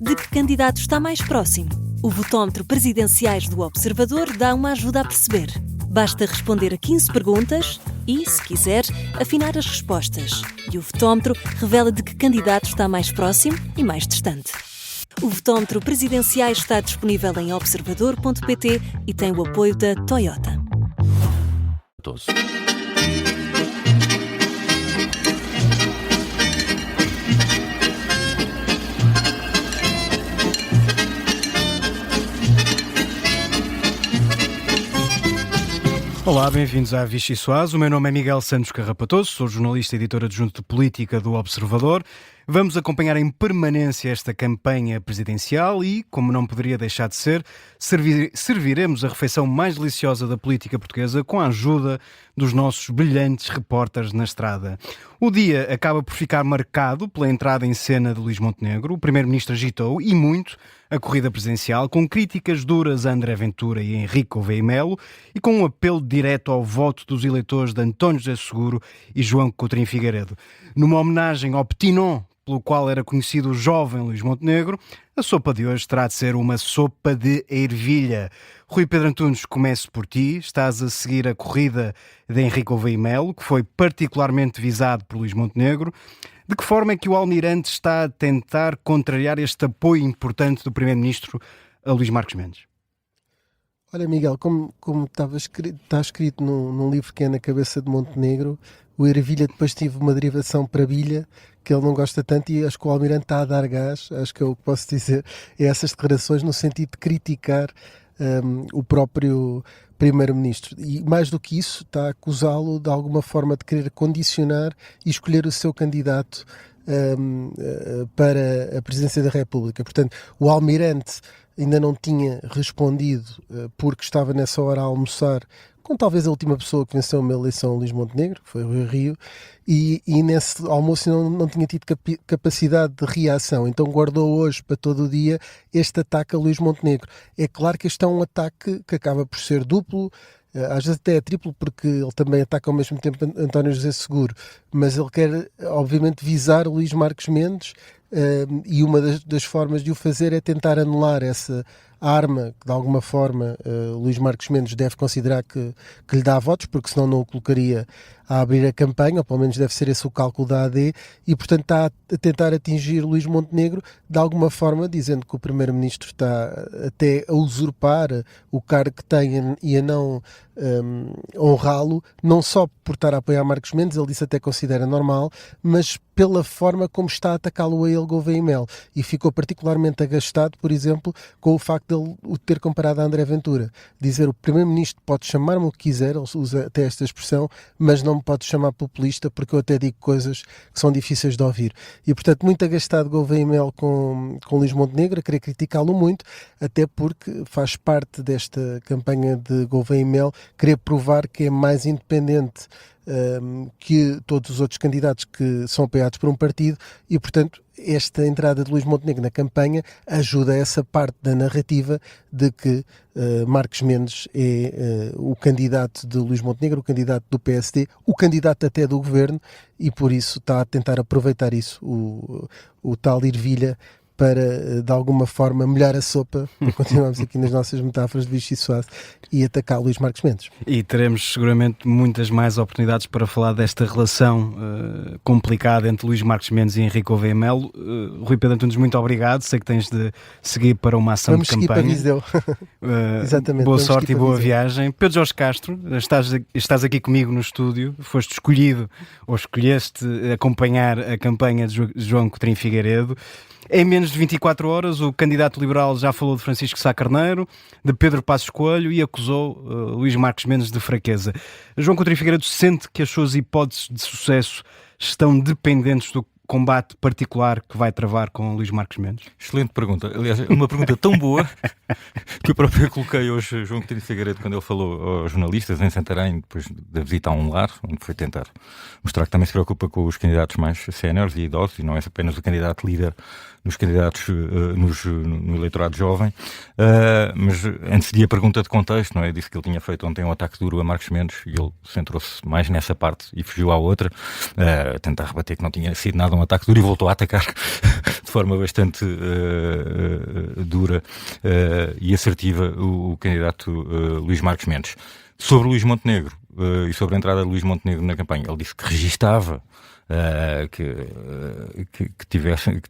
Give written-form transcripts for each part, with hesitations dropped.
de que candidato está mais próximo? O votómetro Presidenciais do Observador dá uma ajuda a perceber. Basta responder a 15 perguntas e, se quiser, afinar as respostas. E o votómetro revela de que candidato está mais próximo e mais distante. O votómetro Presidenciais está disponível em observador.pt e tem o apoio da Toyota. Olá, bem-vindos à Vichy Soase. O meu nome é Miguel Santos Carrapatoso, sou jornalista e editor adjunto de política do Observador. Vamos acompanhar em permanência esta campanha presidencial e, como não poderia deixar de ser, serviremos a refeição mais deliciosa da política portuguesa com a ajuda dos nossos brilhantes repórteres na estrada. O dia acaba por ficar marcado pela entrada em cena de Luís Montenegro. O primeiro-ministro agitou, e muito, a corrida presidencial, com críticas duras a André Ventura e Henrique Gouveia e Melo e com um apelo direto ao voto dos eleitores de António José Seguro e João Coutinho Figueiredo. Numa homenagem ao petit nom pelo qual era conhecido o jovem Luís Montenegro, a sopa de hoje terá de ser uma sopa de ervilha. Rui Pedro Antunes, começo por ti. Estás a seguir a corrida de Henrique Gouveia e Melo, que foi particularmente visado por Luís Montenegro. De que forma é que o Almirante está a tentar contrariar este apoio importante do Primeiro-Ministro a Luís Marques Mendes? Olha, Miguel, como está escrito num livro que é Na Cabeça de Montenegro, o ervilha depois tive uma derivação para bilha, que ele não gosta tanto, e acho que o Almirante está a dar gás, acho que é o que posso dizer, é essas declarações no sentido de criticar o próprio Primeiro-Ministro. E mais do que isso, está a acusá-lo de alguma forma de querer condicionar e escolher o seu candidato para a presidência da República. Portanto, o Almirante ainda não tinha respondido porque estava nessa hora a almoçar com talvez a última pessoa que venceu uma eleição, Luís Montenegro, que foi o Rui Rio, e nesse almoço não tinha tido capacidade de reação, então guardou hoje para todo o dia este ataque a Luís Montenegro. É claro que este é um ataque que acaba por ser duplo, às vezes até é triplo, porque ele também ataca ao mesmo tempo António José Seguro, mas ele quer obviamente visar Luís Marques Mendes, e uma das formas de o fazer é tentar anular essa arma que de alguma forma Luís Marques Mendes deve considerar que lhe dá votos, porque senão não o colocaria a abrir a campanha, ou pelo menos deve ser esse o cálculo da AD, e portanto está a tentar atingir Luís Montenegro de alguma forma, dizendo que o Primeiro-Ministro está até a usurpar o cargo que tem e a não honrá-lo, não só por estar a apoiar Marques Mendes, ele disse até considera normal, mas pela forma como está a atacá-lo a ele, Gouveia e Melo, e ficou particularmente agastado, por exemplo, com o facto de ele o ter comparado a André Ventura, dizer o Primeiro-Ministro pode chamar-me o que quiser, ele usa até esta expressão, mas não me pode chamar populista porque eu até digo coisas que são difíceis de ouvir. E portanto muito agastado Gouveia e Melo com Luís Montenegro, a querer criticá-lo muito, até porque faz parte desta campanha de Gouveia e Melo querer provar que é mais independente que todos os outros candidatos que são apoiados por um partido, e portanto esta entrada de Luís Montenegro na campanha ajuda a essa parte da narrativa de que Marques Mendes é o candidato de Luís Montenegro, o candidato do PSD, o candidato até do governo, e por isso está a tentar aproveitar isso, o tal ervilha, para, de alguma forma, molhar a sopa, para continuarmos aqui nas nossas metáforas de Vichy Soase, e atacar Luís Marques Mendes. E teremos seguramente muitas mais oportunidades para falar desta relação complicada entre Luís Marques Mendes e Henrique Gouveia e Melo. Rui Pedro Antunes, muito obrigado. Sei que tens de seguir para uma ação de campanha. Vamos seguir para Viseu. Exatamente. Boa sorte e boa viagem. Pedro Jorge Castro, estás aqui comigo no estúdio. Foste escolhido, ou escolheste acompanhar a campanha de João Coutinho Figueiredo. Em menos de 24 horas, o candidato liberal já falou de Francisco Sá Carneiro, de Pedro Passos Coelho, e acusou Luís Marques Mendes de fraqueza. João Coutinho Figueiredo sente que as suas hipóteses de sucesso estão dependentes do combate particular que vai travar com Luís Marques Mendes? Excelente pergunta. Aliás, uma pergunta tão boa que eu próprio coloquei hoje a João Coutinho Figueiredo quando ele falou aos jornalistas em Santarém, depois da visita a um lar, onde foi tentar mostrar que também se preocupa com os candidatos mais séniores e idosos, e não é apenas o candidato líder nos candidatos, no eleitorado jovem. Mas antes de a pergunta de contexto, não é? Disse que ele tinha feito ontem um ataque duro a Marcos Mendes e ele centrou-se mais nessa parte e fugiu à outra, a tentar rebater que não tinha sido nada um ataque duro e voltou a atacar de forma bastante dura e assertiva o candidato Luís Marcos Mendes. Sobre Luís Montenegro e sobre a entrada de Luís Montenegro na campanha, ele disse que registava que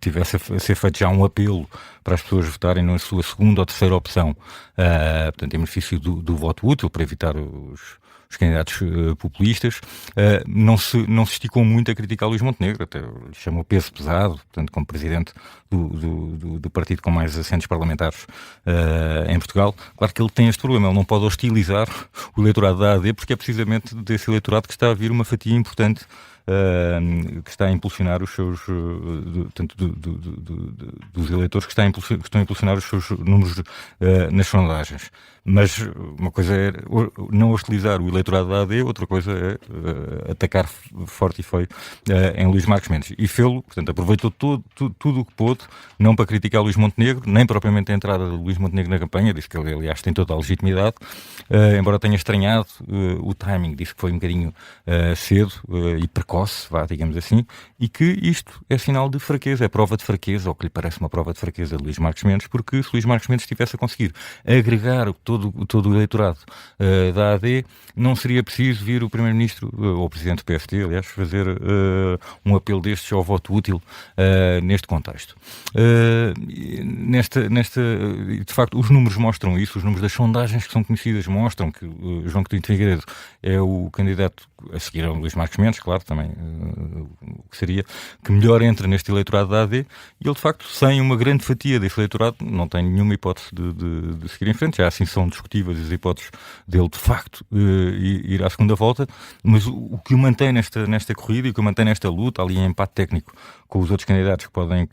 tivesse a ser feito já um apelo para as pessoas votarem na sua segunda ou terceira opção, portanto, em benefício do voto útil, para evitar os candidatos populistas. Não se esticou muito a criticar Luís Montenegro, até lhe chamou peso pesado, portanto, como presidente do partido com mais assentos parlamentares em Portugal. Claro que ele tem este problema, ele não pode hostilizar o eleitorado da AD, porque é precisamente desse eleitorado que está a vir uma fatia importante que está a impulsionar os seus, dos eleitores que estão a impulsionar os seus números nas sondagens. Mas uma coisa é não hostilizar o eleitorado da AD, outra coisa é atacar forte e feio em Luís Marcos Mendes. E fê-lo, portanto, aproveitou tudo o que pôde, não para criticar Luís Montenegro, nem propriamente a entrada de Luís Montenegro na campanha, disse que ele, aliás, tem toda a legitimidade, embora tenha estranhado o timing, disse que foi um bocadinho cedo e precoce, digamos assim, e que isto é sinal de fraqueza, é prova de fraqueza, ou que lhe parece uma prova de fraqueza de Luís Marcos Mendes, porque se Luís Marcos Mendes estivesse a conseguir agregar todo o eleitorado da AD, não seria preciso vir o Primeiro-Ministro, ou o Presidente do PSD, aliás, fazer um apelo destes ao voto útil neste contexto. De facto, os números mostram isso, os números das sondagens que são conhecidas mostram que João Coutinho de Figueiredo é o candidato, a seguir ao Luís Marcos Mendes, claro, também o que seria, que melhor entra neste eleitorado da AD, e ele, de facto, sem uma grande fatia desse eleitorado, não tem nenhuma hipótese de seguir em frente, já assim são discutíveis as hipóteses dele, de facto, ir à segunda volta, mas o que o mantém nesta corrida e o que o mantém nesta luta, ali em empate técnico com os outros candidatos que podem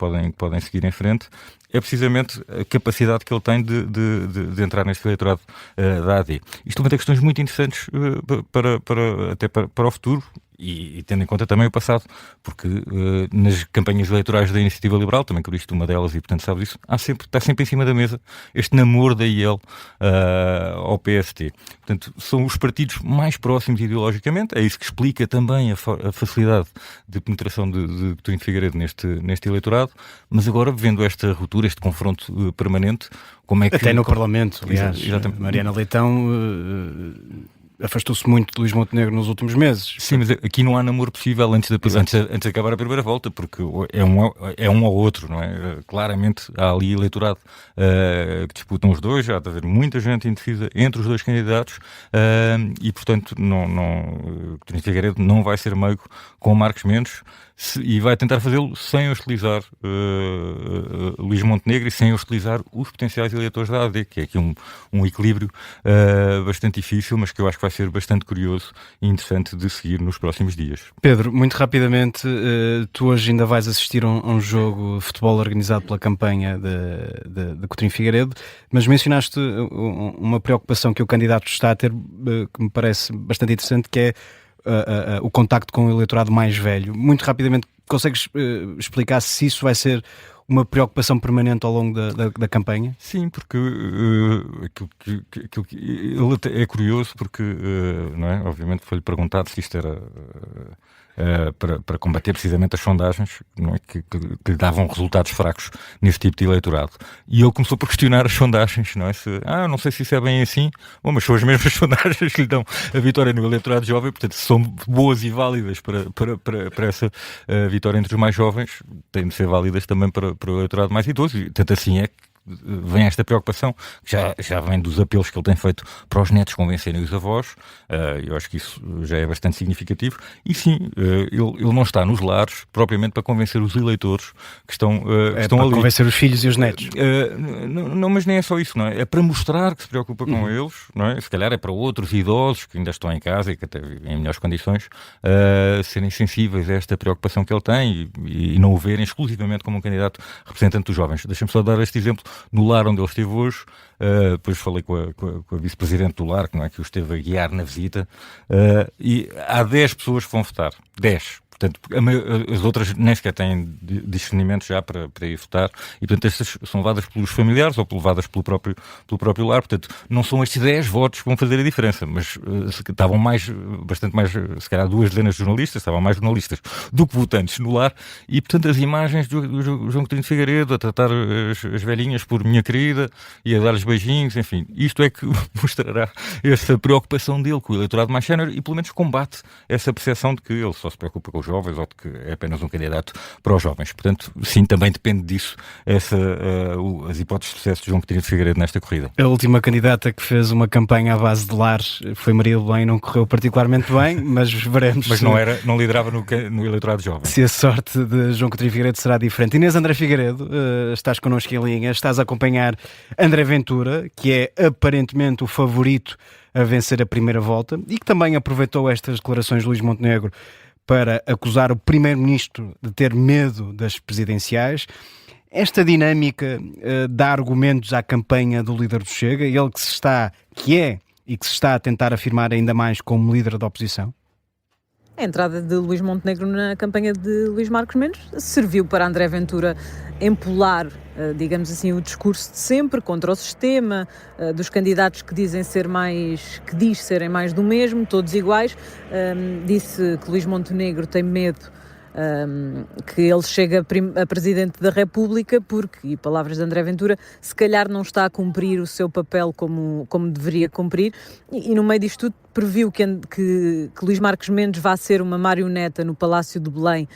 seguir em frente, é precisamente a capacidade que ele tem de entrar neste eleitorado da AD. Isto levanta questões muito interessantes para o futuro, e tendo em conta também o passado, porque nas campanhas eleitorais da Iniciativa Liberal, também cobriste uma delas e portanto sabes isso, está sempre em cima da mesa este namoro da IEL ao PST. Portanto, são os partidos mais próximos ideologicamente, é isso que explica também a facilidade de penetração de Coutinho de Figueiredo neste eleitorado, mas agora, vendo esta ruptura, este confronto permanente, como é que... Até no Parlamento, aliás, exatamente. Mariana Leitão afastou-se muito de Luís Montenegro nos últimos meses. Sim, mas aqui não há namoro possível antes de acabar a primeira volta, porque é um ao outro, não é? Claramente há ali eleitorado que disputam os dois, já está a haver muita gente indecisa entre os dois candidatos e, portanto, Coutinho de Figueiredo não vai ser meigo com Marcos Mendes e vai tentar fazê-lo sem hostilizar Luís Montenegro e sem hostilizar os potenciais eleitores da AD, que é aqui um equilíbrio bastante difícil, mas que eu acho que vai ser bastante curioso e interessante de seguir nos próximos dias. Pedro, muito rapidamente, tu hoje ainda vais assistir a um jogo de futebol organizado pela campanha de Coutinho Figueiredo, mas mencionaste uma preocupação que o candidato está a ter, que me parece bastante interessante, que é o contacto com o eleitorado mais velho. Muito rapidamente, consegues explicar se isso vai ser uma preocupação permanente ao longo da campanha? Sim, porque ele é curioso porque, não é? Obviamente foi-lhe perguntado se isto era para combater precisamente as sondagens, não é? que lhe davam resultados fracos nesse tipo de eleitorado. E ele começou por questionar as sondagens, não é? Não sei se isso é bem assim. Bom, mas são as mesmas sondagens que lhe dão a vitória no eleitorado jovem, portanto, se são boas e válidas para essa vitória entre os mais jovens, têm de ser válidas também para o eleitorado mais idoso, e tanto assim é que vem esta preocupação, que já vem dos apelos que ele tem feito para os netos convencerem os avós. Eu acho que isso já é bastante significativo. E sim, ele não está nos lares propriamente para convencer os eleitores que estão para ali. Convencer os filhos e os netos. Não, mas nem é só isso, não é? É para mostrar que se preocupa com eles, não é? Se calhar é para outros idosos que ainda estão em casa e que até vivem em melhores condições serem sensíveis a esta preocupação que ele tem e não o verem exclusivamente como um candidato representante dos jovens. Deixa-me só dar este exemplo. No lar onde ele esteve hoje, depois falei com a vice-presidente do lar, que o esteve a guiar na visita, e há 10 pessoas que vão votar. 10. Portanto, as outras nem sequer têm discernimento já para ir votar, e portanto estas são levadas pelos familiares ou levadas pelo próprio lar. Portanto, não são estes 10 votos que vão fazer a diferença, mas estavam bastante mais, se calhar 2 dezenas de jornalistas, estavam mais jornalistas do que votantes no lar, e portanto as imagens do João Coutinho de Figueiredo a tratar as velhinhas por minha querida e a dar-lhes beijinhos, enfim, isto é que mostrará essa preocupação dele com o eleitorado mais sénior e pelo menos combate essa percepção de que ele só se preocupa com os jovens ou de que é apenas um candidato para os jovens. Portanto, sim, também depende disso as hipóteses de sucesso de João Coutinho de Figueiredo nesta corrida. A última candidata que fez uma campanha à base de lares foi Maria do Belém, não correu particularmente bem, mas veremos. Mas não liderava no eleitorado jovem. Se a sorte de João Coutinho de Figueiredo será diferente. Inês André Figueiredo, estás connosco em linha, estás a acompanhar André Ventura, que é aparentemente o favorito a vencer a primeira volta e que também aproveitou estas declarações de Luís Montenegro para acusar o primeiro-ministro de ter medo das presidenciais. Esta dinâmica dá argumentos à campanha do líder do Chega, ele que é e que se está a tentar afirmar ainda mais como líder da oposição? A entrada de Luís Montenegro na campanha de Luís Marcos Mendes serviu para André Ventura empolar, digamos assim, o discurso de sempre contra o sistema, dos candidatos que diz serem mais do mesmo, todos iguais. Disse que Luís Montenegro tem medo que ele chegue a Presidente da República porque, e palavras de André Ventura, se calhar não está a cumprir o seu papel como deveria cumprir, e no meio disto tudo previu que Luís Marcos Mendes vá ser uma marioneta no Palácio de Belém,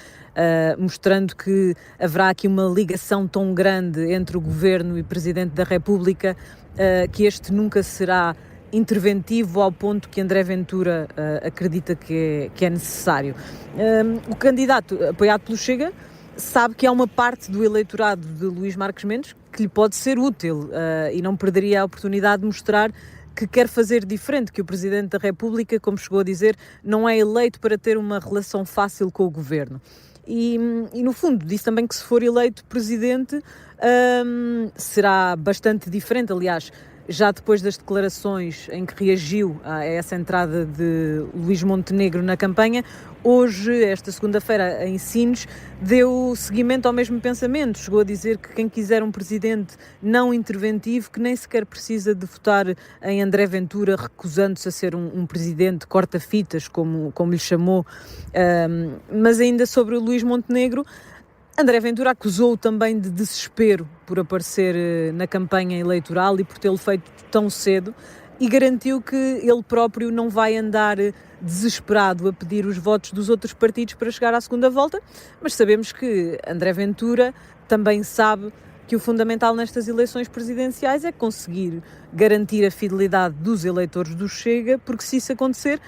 mostrando que haverá aqui uma ligação tão grande entre o Governo e Presidente da República, que este nunca será interventivo ao ponto que André Ventura acredita que é necessário. O candidato apoiado pelo Chega sabe que há uma parte do eleitorado de Luís Marcos Mendes que lhe pode ser útil e não perderia a oportunidade de mostrar que quer fazer diferente, que o Presidente da República, como chegou a dizer, não é eleito para ter uma relação fácil com o Governo. E no fundo, disse também que se for eleito Presidente será bastante diferente. Aliás, já depois das declarações em que reagiu a essa entrada de Luís Montenegro na campanha, hoje, esta segunda-feira, em Sines, deu seguimento ao mesmo pensamento. Chegou a dizer que quem quiser um presidente não interventivo, que nem sequer precisa de votar em André Ventura, recusando-se a ser um presidente corta-fitas, como lhe chamou. Mas ainda sobre o Luís Montenegro, André Ventura acusou-o também de desespero por aparecer na campanha eleitoral e por tê-lo feito tão cedo, e garantiu que ele próprio não vai andar desesperado a pedir os votos dos outros partidos para chegar à segunda volta, mas sabemos que André Ventura também sabe que o fundamental nestas eleições presidenciais é conseguir garantir a fidelidade dos eleitores do Chega, porque se isso acontecer,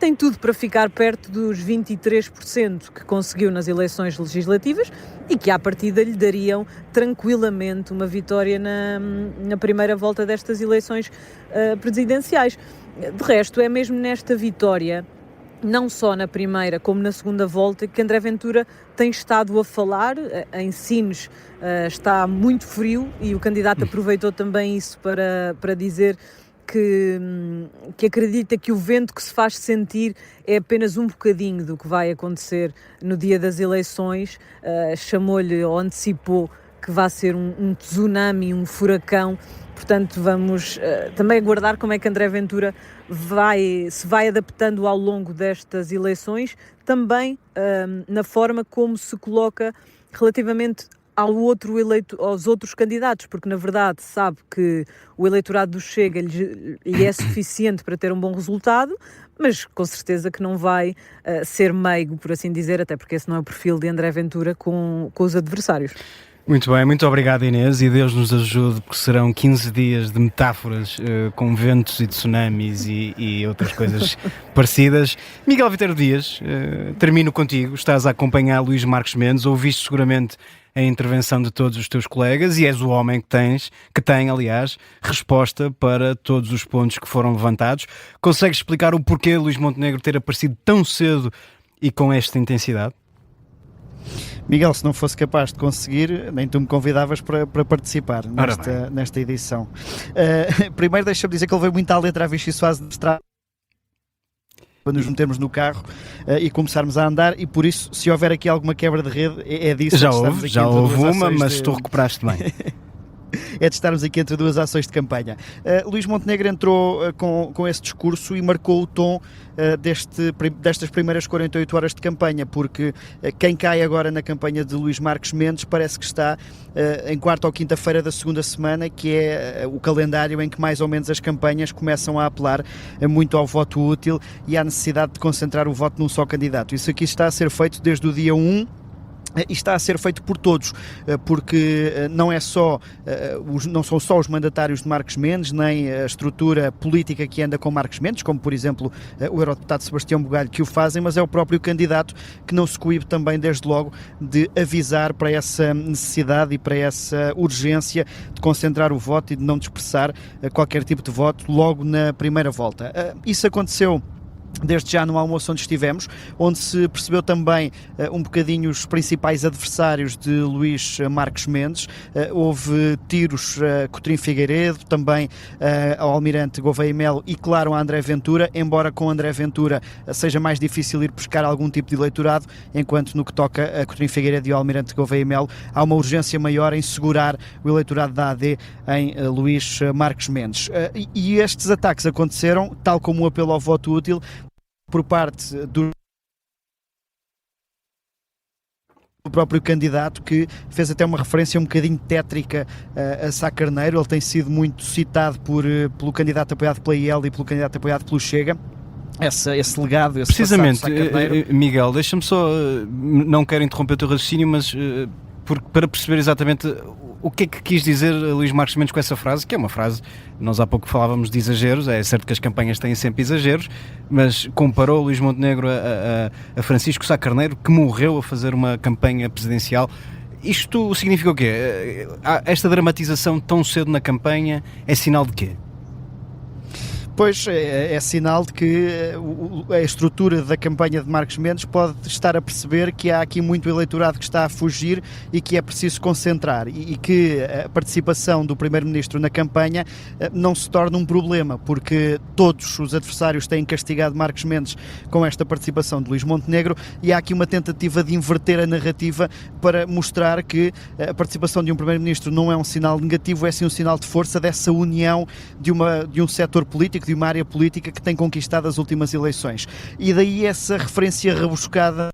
tem tudo para ficar perto dos 23% que conseguiu nas eleições legislativas e que à partida lhe dariam tranquilamente uma vitória na primeira volta destas eleições presidenciais. De resto, é mesmo nesta vitória, não só na primeira como na segunda volta, que André Ventura tem estado a falar. Em Sines está muito frio e o candidato aproveitou também isso para dizer que acredita que o vento que se faz sentir é apenas um bocadinho do que vai acontecer no dia das eleições. Chamou-lhe ou antecipou que vai ser um tsunami, um furacão. Portanto, vamos também aguardar como é que André Ventura se vai adaptando ao longo destas eleições, também na forma como se coloca relativamente aos outros candidatos, porque na verdade sabe que o eleitorado do Chega lhe é suficiente para ter um bom resultado, mas com certeza que não vai ser meigo, por assim dizer, até porque esse não é o perfil de André Ventura com os adversários. Muito bem, muito obrigado, Inês, e Deus nos ajude, porque serão 15 dias de metáforas com ventos e tsunamis e outras coisas parecidas. Miguel Viterbo Dias, termino contigo. Estás a acompanhar Luís Marcos Mendes, ouviste seguramente a intervenção de todos os teus colegas e és o homem que tem, aliás, resposta para todos os pontos que foram levantados. Consegues explicar o porquê Luís Montenegro ter aparecido tão cedo e com esta intensidade? Miguel, se não fosse capaz de conseguir, nem tu me convidavas para participar nesta edição. Primeiro deixa-me dizer que ele veio muito à letra a Vichy Soares de Estrada. para nos metermos no carro e começarmos a andar, e por isso, se houver aqui alguma quebra de rede, é disso. Já houve uma, mas tu recuperaste bem. É de estarmos aqui entre duas ações de campanha. Luís Montenegro entrou com esse discurso e marcou o tom destas primeiras 48 horas de campanha, porque quem cai agora na campanha de Luís Marques Mendes parece que está em quarta ou quinta-feira da segunda semana, que é o calendário em que mais ou menos as campanhas começam a apelar muito ao voto útil e à necessidade de concentrar o voto num só candidato. Isso aqui está a ser feito desde o dia 1, e está a ser feito por todos, porque não são só os mandatários de Marques Mendes, nem a estrutura política que anda com Marques Mendes, como por exemplo o eurodeputado Sebastião Bugalho, que o fazem, mas é o próprio candidato que não se coíbe também desde logo de avisar para essa necessidade e para essa urgência de concentrar o voto e de não dispersar qualquer tipo de voto logo na primeira volta. Isso aconteceu desde já no almoço onde estivemos, onde se percebeu também um bocadinho os principais adversários de Luís Marques Mendes. Houve tiros a Coutinho Figueiredo, também ao Almirante Gouveia Melo e, claro, a André Ventura, embora com André Ventura seja mais difícil ir buscar algum tipo de eleitorado, enquanto no que toca a Coutinho Figueiredo e ao Almirante Gouveia Melo há uma urgência maior em segurar o eleitorado da AD em Luís Marques Mendes. E estes ataques aconteceram, tal como o apelo ao voto útil, por parte do próprio candidato, que fez até uma referência um bocadinho tétrica a Sá Carneiro. Ele tem sido muito citado pelo candidato apoiado pela IEL e pelo candidato apoiado pelo Chega. Esse legado, esse precisamente, Miguel, deixa-me só, não quero interromper o teu raciocínio, mas para perceber exatamente o que é que quis dizer Luís Marques Mendes com essa frase, que é uma frase, nós há pouco falávamos de exageros, é certo que as campanhas têm sempre exageros, mas comparou Luís Montenegro a Francisco Sá Carneiro, que morreu a fazer uma campanha presidencial. Isto significa o quê? Esta dramatização tão cedo na campanha é sinal de quê? Pois, é sinal de que a estrutura da campanha de Marques Mendes pode estar a perceber que há aqui muito eleitorado que está a fugir e que é preciso concentrar, e que a participação do Primeiro-Ministro na campanha não se torna um problema, porque todos os adversários têm castigado Marques Mendes com esta participação de Luís Montenegro, e há aqui uma tentativa de inverter a narrativa para mostrar que a participação de um Primeiro-Ministro não é um sinal negativo, é sim um sinal de força dessa união de um setor político, de uma área política que tem conquistado as últimas eleições. E daí essa referência rebuscada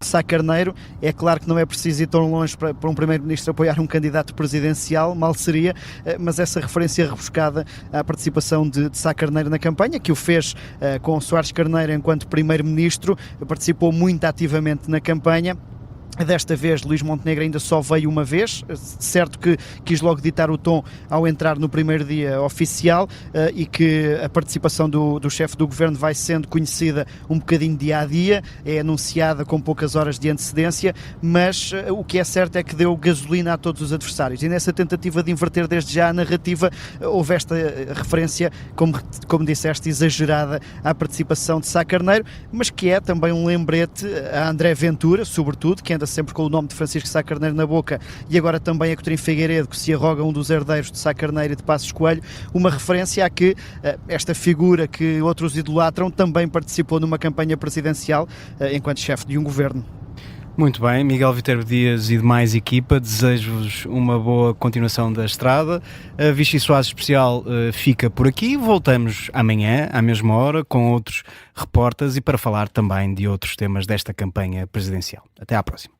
de Sá Carneiro. É claro que não é preciso ir tão longe para um Primeiro-Ministro apoiar um candidato presidencial, mal seria, mas essa referência rebuscada à participação de Sá Carneiro na campanha, que o fez com Soares Carneiro enquanto Primeiro-Ministro, participou muito ativamente na campanha. Desta vez Luís Montenegro ainda só veio uma vez, certo que quis logo ditar o tom ao entrar no primeiro dia oficial, e que a participação do chefe do governo vai sendo conhecida um bocadinho dia a dia, é anunciada com poucas horas de antecedência, mas o que é certo é que deu gasolina a todos os adversários, e nessa tentativa de inverter desde já a narrativa houve esta referência, como disseste, exagerada à participação de Sá Carneiro, mas que é também um lembrete a André Ventura, sobretudo, que anda sempre com o nome de Francisco Sá Carneiro na boca, e agora também a Coutinho Figueiredo, que se arroga um dos herdeiros de Sá Carneiro e de Passos Coelho, uma referência a que esta figura que outros idolatram também participou numa campanha presidencial enquanto chefe de um governo. Muito bem, Miguel Viterbo Dias e demais equipa, desejo-vos uma boa continuação da estrada. A Vichy Soares Especial fica por aqui, voltamos amanhã à mesma hora com outros repórteres e para falar também de outros temas desta campanha presidencial. Até à próxima.